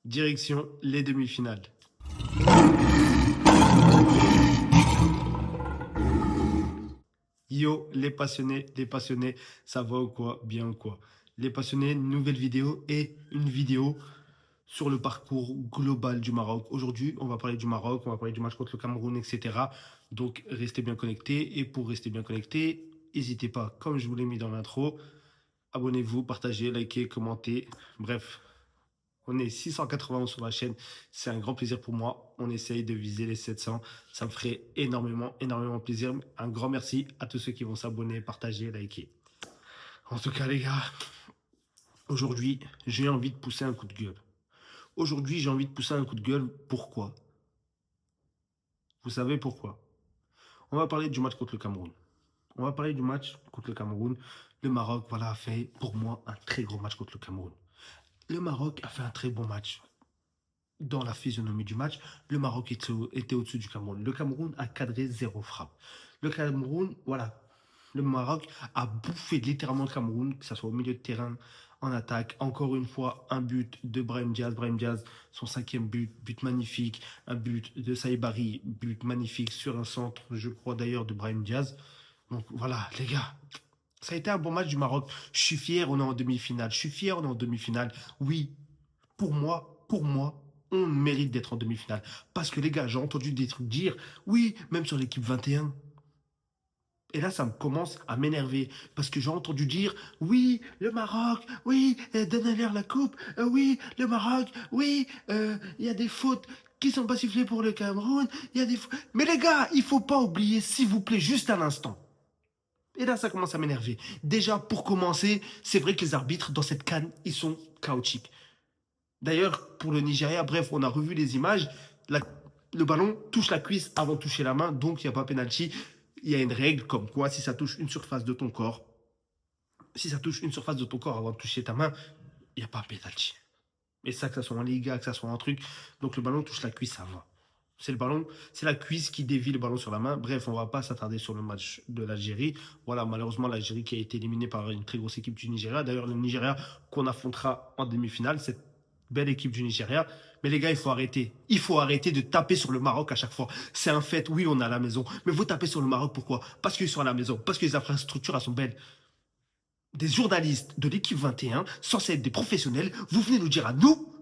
Direction les demi-finales. Yo, les passionnés, ça va ou quoi? Bien ou quoi? Les passionnés, nouvelle vidéo et une vidéo sur le parcours global du Maroc. Aujourd'hui, on va parler du Maroc, on va parler du match contre le Cameroun, etc. Donc, restez bien connectés. Et pour rester bien connectés, n'hésitez pas, comme je vous l'ai mis dans l'intro, abonnez-vous, partagez, likez, commentez. Bref, on est 691 sur la chaîne. C'est un grand plaisir pour moi. On essaye de viser les 700. Ça me ferait énormément, énormément plaisir. Un grand merci à tous ceux qui vont s'abonner, partager, liker. En tout cas, les gars, aujourd'hui, j'ai envie de pousser un coup de gueule. Aujourd'hui, j'ai envie de pousser un coup de gueule. Pourquoi? Vous savez pourquoi? On va parler du match contre le Cameroun. On va parler du match contre le Cameroun. Le Maroc, voilà, a fait pour moi un très gros match contre le Cameroun. Le Maroc a fait un très bon match. Dans la physionomie du match, le Maroc était au-dessus du Cameroun. Le Cameroun a cadré zéro frappe. Le Cameroun, voilà, le Maroc a bouffé littéralement le Cameroun, que ce soit au milieu de terrain, en attaque. Encore une fois, un but de Brahim Diaz. Brahim Diaz, son cinquième but, but magnifique. Un but de Saïbari, but magnifique sur un centre, je crois d'ailleurs, de Brahim Diaz. Donc voilà, les gars, ça a été un bon match du Maroc. Je suis fier, on est en demi-finale. Je suis fier, on est en demi-finale. Oui, pour moi, on mérite d'être en demi-finale. Parce que les gars, j'ai entendu des trucs dire, oui, même sur l'équipe 21. Et là, ça me commence à m'énerver. Parce que j'ai entendu dire, oui, le Maroc, oui, donnez-leur la coupe, oui, le Maroc, oui, il y a des fautes qui sont pas sifflées pour le Cameroun, il y a des fautes. Mais les gars, il faut pas oublier, s'il vous plaît, juste un instant. Et là, ça commence à m'énerver. Déjà, pour commencer, c'est vrai que les arbitres dans cette CAN, ils sont chaotiques. D'ailleurs, pour le Nigeria, bref, on a revu les images. La- le ballon touche la cuisse avant de toucher la main, donc il n'y a pas pénalty. Il y a une règle comme quoi, si ça touche une surface de ton corps, si ça touche une surface de ton corps avant de toucher ta main, il n'y a pas pénalty. Et ça, que ça soit en Liga, que ça soit un truc. Donc le ballon touche la cuisse avant. C'est le ballon, c'est la cuisse qui dévie le ballon sur la main. Bref, on ne va pas s'attarder sur le match de l'Algérie. Voilà, malheureusement, l'Algérie qui a été éliminée par une très grosse équipe du Nigeria. D'ailleurs, le Nigeria qu'on affrontera en demi-finale, cette belle équipe du Nigeria. Mais les gars, il faut arrêter. Il faut arrêter de taper sur le Maroc à chaque fois. C'est un fait, oui, on est à la maison. Mais vous tapez sur le Maroc, pourquoi? Parce qu'ils sont à la maison, parce que les infrastructures elles sont belles. Des journalistes de l'équipe 21, censés être des professionnels, vous venez nous dire à nous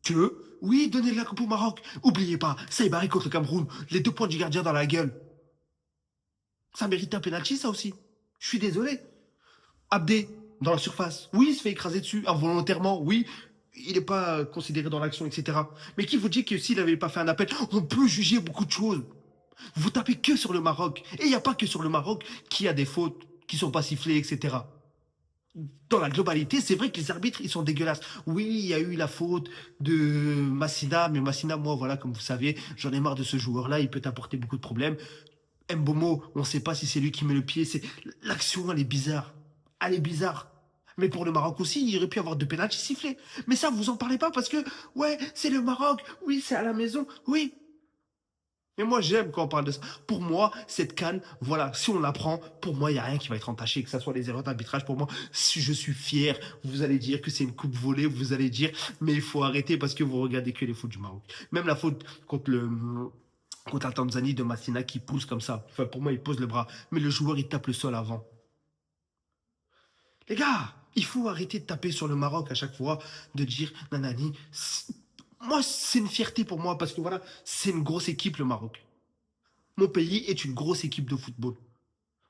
que, oui, donnez la coupe au Maroc. Oubliez pas, Saïbari contre le Cameroun, les 2 points du gardien dans la gueule. Ça mérite un penalty, ça aussi. Je suis désolé. Abdé, dans la surface. Oui, il se fait écraser dessus, involontairement. Oui, il n'est pas considéré dans l'action, etc. Mais qui vous dit que s'il n'avait pas fait un appel, on peut juger beaucoup de choses. Vous tapez que sur le Maroc. Et il n'y a pas que sur le Maroc qui a des fautes qui sont pas sifflées, etc. Dans la globalité, c'est vrai que les arbitres, ils sont dégueulasses. Oui, il y a eu la faute de Massina, mais Massina, moi, voilà, comme vous savez, j'en ai marre de ce joueur-là, il peut apporter beaucoup de problèmes. Mbomo, on ne sait pas si c'est lui qui met le pied. L'action, elle est bizarre. Elle est bizarre. Mais pour le Maroc aussi, il aurait pu avoir 2 pénaltys sifflés. Mais ça, vous en parlez pas parce que, ouais, c'est le Maroc. Oui, c'est à la maison. Oui. Mais moi, j'aime quand on parle de ça. Pour moi, cette canne, voilà, si on la prend, pour moi, il n'y a rien qui va être entaché, que ce soit les erreurs d'arbitrage. Pour moi, si je suis fier, vous allez dire que c'est une coupe volée, vous allez dire, mais il faut arrêter parce que vous regardez que les fautes du Maroc. Même la faute contre la Tanzanie de Massina qui pousse comme ça. Enfin, pour moi, il pose le bras. Mais le joueur, il tape le sol avant. Les gars, il faut arrêter de taper sur le Maroc à chaque fois, de dire nanani. Moi, c'est une fierté pour moi parce que voilà, c'est une grosse équipe, le Maroc. Mon pays est une grosse équipe de football.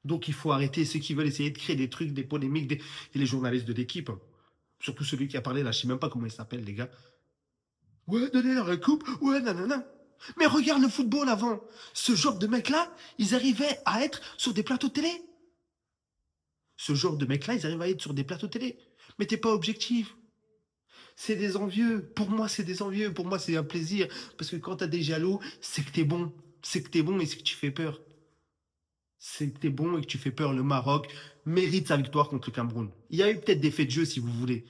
Donc il faut arrêter ceux qui veulent essayer de créer des trucs, des polémiques, et les journalistes de l'équipe. Surtout celui qui a parlé là, je sais même pas comment il s'appelle, les gars. Ouais, donnez-leur la coupe, ouais, nanana. Mais regarde le football avant. Ce genre de mecs-là, ils arrivaient à être sur des plateaux télé. Ce genre de mecs-là, ils arrivent à être sur des plateaux télé. Mais t'es pas objectif. C'est des envieux. Pour moi, c'est des envieux. Pour moi, c'est un plaisir. Parce que quand t'as des jaloux, c'est que t'es bon. C'est que t'es bon et c'est que tu fais peur. C'est que t'es bon et que tu fais peur. Le Maroc mérite sa victoire contre le Cameroun. Il y a eu peut-être des faits de jeu, si vous voulez.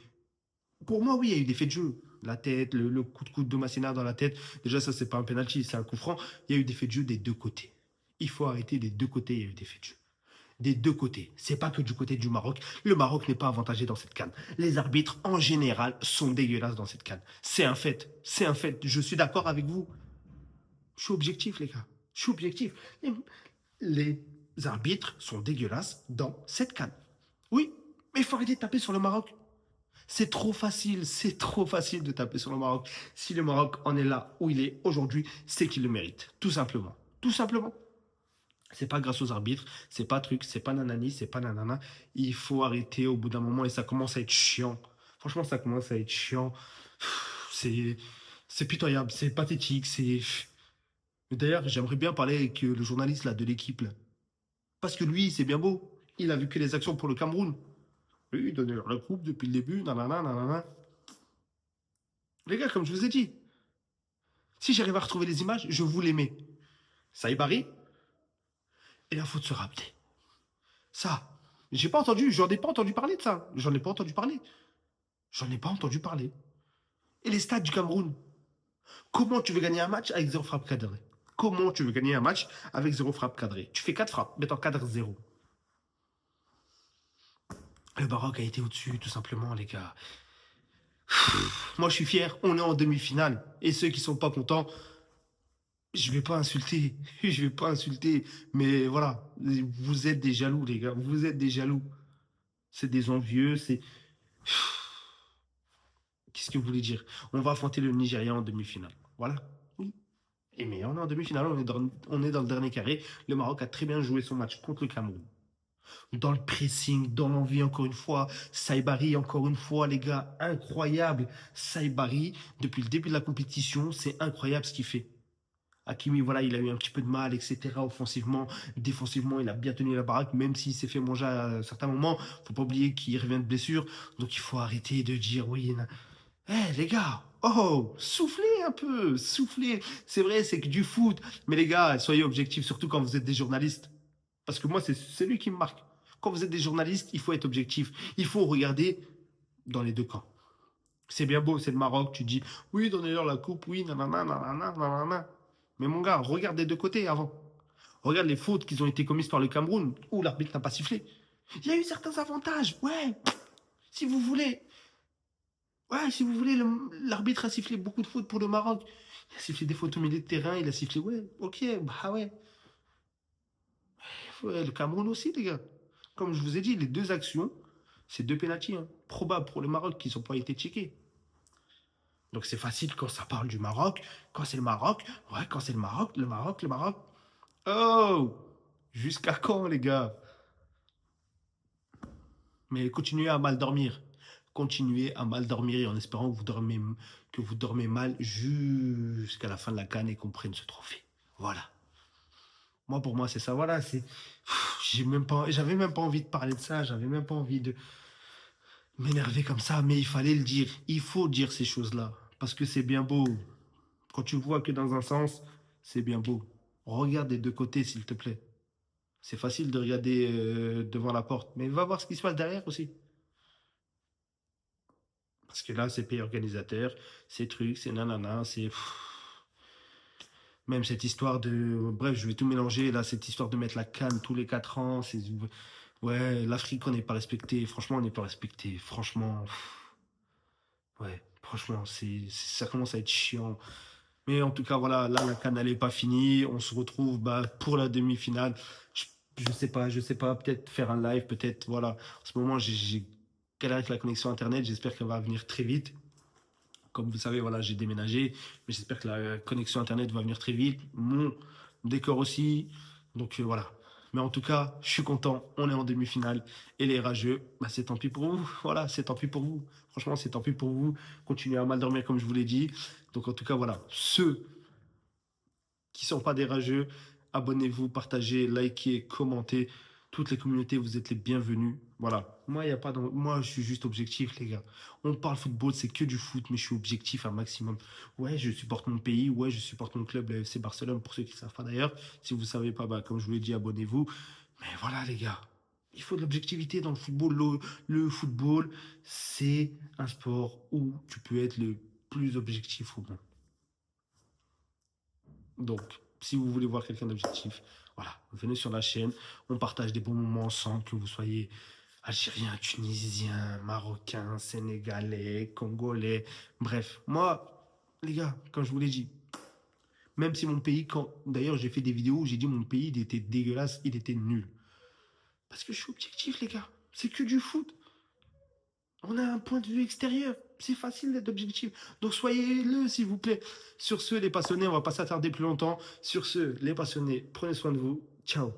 Pour moi, oui, il y a eu des faits de jeu. La tête, le coup de coude de Massina dans la tête. Déjà, ça, c'est pas un penalty, c'est un coup franc. Il y a eu des faits de jeu des deux côtés. Il faut arrêter des deux côtés, il y a eu des faits de jeu. des deux côtés. C'est pas que du côté du Maroc. Le Maroc n'est pas avantagé dans cette CAN. Les arbitres, en général, sont dégueulasses dans cette CAN. C'est un fait. C'est un fait. Je suis d'accord avec vous. Je suis objectif, les gars. Je suis objectif. Les arbitres sont dégueulasses dans cette CAN. Oui, mais il faut arrêter de taper sur le Maroc. C'est trop facile de taper sur le Maroc. Si le Maroc en est là où il est aujourd'hui, c'est qu'il le mérite. Tout simplement. Tout simplement. C'est pas grâce aux arbitres, c'est pas truc, c'est pas nanani, c'est pas nanana. Il faut arrêter au bout d'un moment et ça commence à être chiant. Franchement, ça commence à être chiant. C'est, c'est pitoyable, c'est pathétique, c'est. Mais d'ailleurs, j'aimerais bien parler avec le journaliste là, de l'équipe. Là. Parce que lui, c'est bien beau. Il a vu que les actions pour le Cameroun. Lui, il donnait leur la coupe depuis le début, nanana, nanana. Les gars, comme je vous ai dit, si j'arrive à retrouver les images, je vous les mets. Saïbari et la faute sur Abdé. Ça, j'ai pas entendu, j'en ai pas entendu parler de ça. J'en ai pas entendu parler. J'en ai pas entendu parler. Et les stades du Cameroun, comment tu veux gagner un match avec zéro frappe cadrée? Comment tu veux gagner un match avec zéro frappe cadrée? Tu fais 4 frappes, mais t'en cadres 0. Le Maroc a été au-dessus, tout simplement, les gars. Moi, je suis fier, on est en demi-finale. Et ceux qui sont pas contents, je vais pas insulter. Je vais pas insulter. Mais voilà, vous êtes des jaloux, les gars. Vous êtes des jaloux. C'est des envieux, c'est... Qu'est-ce que vous voulez dire? On va affronter le Nigeria en demi-finale. Voilà. Oui. Et mais on est en demi-finale, on est dans le dernier carré. Le Maroc a très bien joué son match contre le Cameroun. Dans le pressing, dans l'envie, encore une fois. Saïbari, encore une fois, les gars, incroyable. Saïbari, depuis le début de la compétition, c'est incroyable ce qu'il fait. Hakimi, voilà, il a eu un petit peu de mal, etc. Offensivement, défensivement, il a bien tenu la baraque, même s'il s'est fait manger à certains moments. Faut pas oublier qu'il revient de blessure. Donc il faut arrêter de dire oui. Eh les gars, oh, soufflez un peu, soufflez. C'est vrai, c'est que du foot. Mais les gars, soyez objectifs, surtout quand vous êtes des journalistes. Parce que moi, c'est lui qui me marque. Quand vous êtes des journalistes, il faut être objectif. Il faut regarder dans les deux camps. C'est bien beau, c'est le Maroc, tu dis, oui, donnez-leur la coupe, oui, nanana, nanana, nanana. Mais mon gars, regarde des deux côtés avant. Regarde les fautes qui ont été commises par le Cameroun, où l'arbitre n'a pas sifflé. Il y a eu certains avantages, ouais, si vous voulez. Ouais, si vous voulez, l'arbitre a sifflé beaucoup de fautes pour le Maroc. Il a sifflé des fautes au milieu de terrain, il a sifflé, ouais, ok, bah ouais. Ouais, le Cameroun aussi, les gars. Comme je vous ai dit, les deux actions, c'est deux pénaltys, hein, probables pour le Maroc qui n'ont pas été checkés. Donc c'est facile quand ça parle du Maroc. Quand c'est le Maroc, ouais, quand c'est le Maroc, le Maroc, le Maroc. Oh! Jusqu'à quand, les gars? Mais continuez à mal dormir. Continuez à mal dormir en espérant que vous dormez mal jusqu'à la fin de la CAN et qu'on prenne ce trophée. Voilà. Moi, pour moi, c'est ça. Voilà, c'est. J'avais même pas envie de parler de ça. J'avais même pas envie de m'énerver comme ça. Mais il fallait le dire. Il faut dire ces choses-là. Parce que c'est bien beau. Quand tu vois que dans un sens, c'est bien beau. Regarde des deux côtés, s'il te plaît. C'est facile de regarder devant la porte, mais va voir ce qui se passe derrière aussi. Parce que là, c'est pays organisateur, c'est trucs, c'est nanana, c'est... Même cette histoire de... Bref, je vais tout mélanger. Là, cette histoire de mettre la canne tous les 4 ans, c'est... Ouais, l'Afrique, on n'est pas respecté. Franchement, on n'est pas respecté. Franchement... Ouais, franchement, ça commence à être chiant. Mais en tout cas, voilà, là, la CAN n'est pas finie. On se retrouve bah, pour la demi-finale. Je, je sais pas, peut-être faire un live, peut-être, voilà. En ce moment, j'ai galéré avec la connexion Internet. J'espère qu'elle va venir très vite. Comme vous savez, voilà, j'ai déménagé. Mais j'espère que la connexion Internet va venir très vite. Mon décor aussi. Donc voilà. Mais en tout cas, je suis content. On est en demi-finale. Et les rageux, bah, c'est tant pis pour vous. Voilà, c'est tant pis pour vous. Franchement, c'est tant pis pour vous. Continuez à mal dormir comme je vous l'ai dit. Donc en tout cas, voilà. Ceux qui sont pas des rageux, abonnez-vous, partagez, likez, commentez. Toutes les communautés, vous êtes les bienvenus. Voilà. Moi, y a pas Moi, je suis juste objectif, les gars. On parle football, c'est que du foot, mais je suis objectif un maximum. Ouais, je supporte mon pays. Ouais, je supporte mon club, le FC Barcelone, pour ceux qui ne savent pas d'ailleurs. Si vous ne savez pas, bah, comme je vous l'ai dit, abonnez-vous. Mais voilà, les gars. Il faut de l'objectivité dans le football. Le football, c'est un sport où tu peux être le plus objectif au monde. Donc, si vous voulez voir quelqu'un d'objectif, Voilà, venez sur la chaîne, on partage des bons moments ensemble, que vous soyez algérien, tunisien, marocain, sénégalais, congolais, bref. Moi, les gars, comme je vous l'ai dit, même si mon pays, d'ailleurs j'ai fait des vidéos où j'ai dit mon pays, il était dégueulasse, il était nul. Parce que je suis objectif, les gars. C'est que du foot. On a un point de vue extérieur. C'est facile d'être objectif. Donc soyez-le, s'il vous plaît. Sur ce, les passionnés, on va pas s'attarder plus longtemps. Sur ce, les passionnés, prenez soin de vous. Ciao.